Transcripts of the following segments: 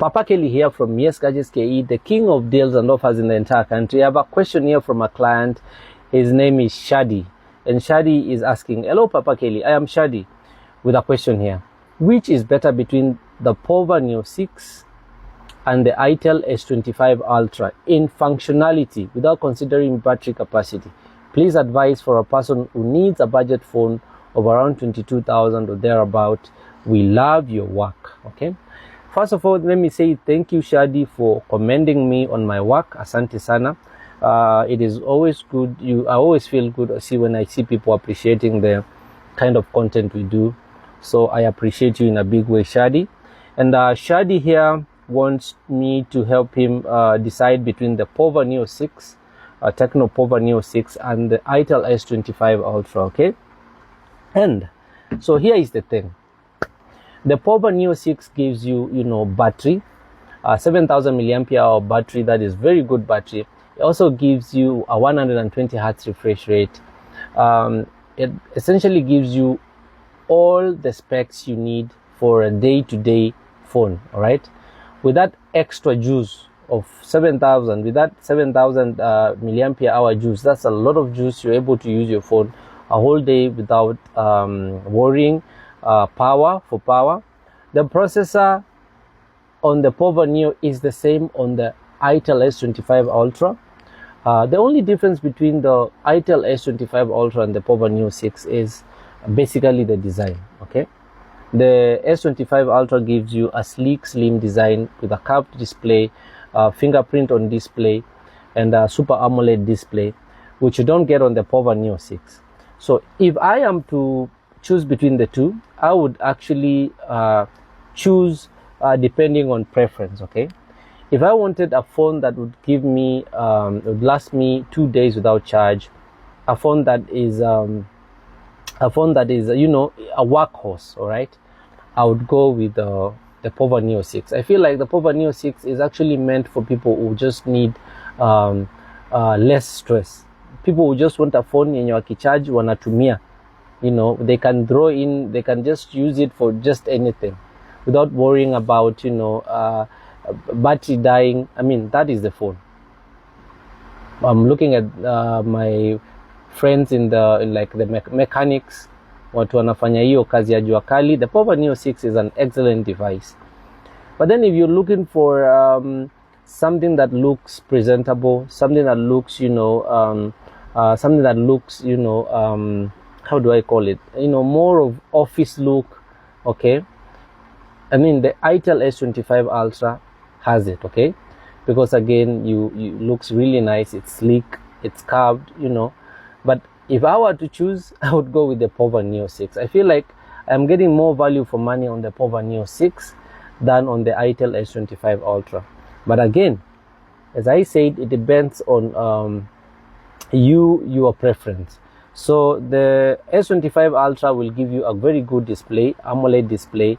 Papa Kelly here from YesGadgetsKe, the king of deals and offers in the entire country. I have a question here from a client. His name is Shadi, and Shadi is asking, hello Papa Kelly, I am Shadi with a question here. Which is better between the Pova Neo 6 and the Itel S25 Ultra in functionality without considering battery capacity? Please advise for a person who needs a budget phone of around 22,000 or thereabout. We love your work. Okay, first of all, let me say thank you, Shadi, for commending me on my work. Asante sana. It is always good. I always feel good when I see people appreciating the kind of content we do. So I appreciate you in a big way, Shadi. And Shadi here wants me to help him decide between the Pova Neo 6, Tecno Pova Neo 6, and the Itel S25 Ultra. Okay, and so here is the thing. The Pova Neo 6 gives you, battery, 7,000 milliampere hour battery. That is very good battery. It also gives you a 120 hertz refresh rate. It essentially gives you all the specs you need for a day-to-day phone. All right, with that extra juice of 7,000, with that 7,000 milliampere hour juice, that's a lot of juice. You're able to use your phone a whole day without worrying power. The processor on the Pova Neo is the same on the Itel S25 Ultra. The only difference between the Itel S25 Ultra and the Pova Neo 6 is basically the design. Okay, the S25 Ultra gives you a sleek, slim design with a curved display, fingerprint on display, and a Super AMOLED display, which you don't get on the Pova Neo 6. So if I am to choose between the two, I would actually choose depending on preference. Okay, if I wanted a phone that would give me would last me 2 days without charge, a phone that is a workhorse, all right, I would go with the Pova Neo 6. I feel like the Pova Neo 6 is actually meant for people who just need less stress. People who just want a phone yenye wakicharge wanatumia, they can throw in, they can just use it for just anything without worrying about battery dying. I mean, that is the phone. I'm looking at my friends in the mechanics, watu wanafanya hiyo kazi ya jua kali. The Pova Neo 6 is an excellent device. But then if you're looking for something that looks presentable, something that looks how do I call it, more of office look, okay, I mean the Itel S25 Ultra has it. Okay, because again, you looks really nice, it's sleek, it's curved, but if I were to choose, I would go with the Pova Neo 6. I feel like I'm getting more value for money on the Pova Neo 6 than on the Itel S25 Ultra. But again, as I said, it depends on your preference. So the S25 Ultra will give you a very good display, AMOLED display,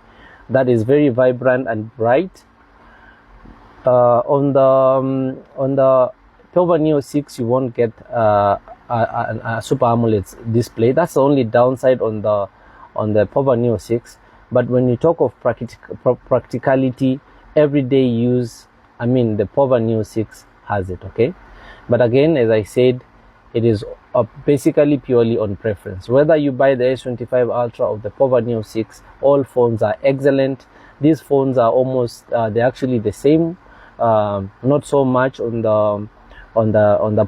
that is very vibrant and bright. On the Pova Neo 6, you won't get a Super AMOLED display. That's the only downside on the Pova Neo 6. But when you talk of practicality, everyday use, I mean the Pova Neo 6 has it. Okay, but again, as I said, it is basically purely on preference. Whether you buy the S25 Ultra or the Pova Neo 6, all phones are excellent. These phones are almost they're actually the same, not so much on the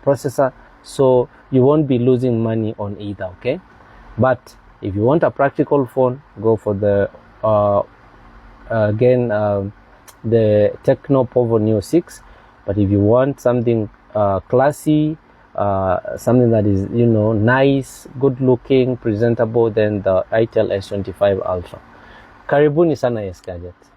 processor, so you won't be losing money on either. Okay, but if you want a practical phone, go for the the Tecno Pova Neo 6. But if you want something classy, something that is nice, good looking, presentable, then the Itel S25 Ultra. Karibuni sana YesGadget.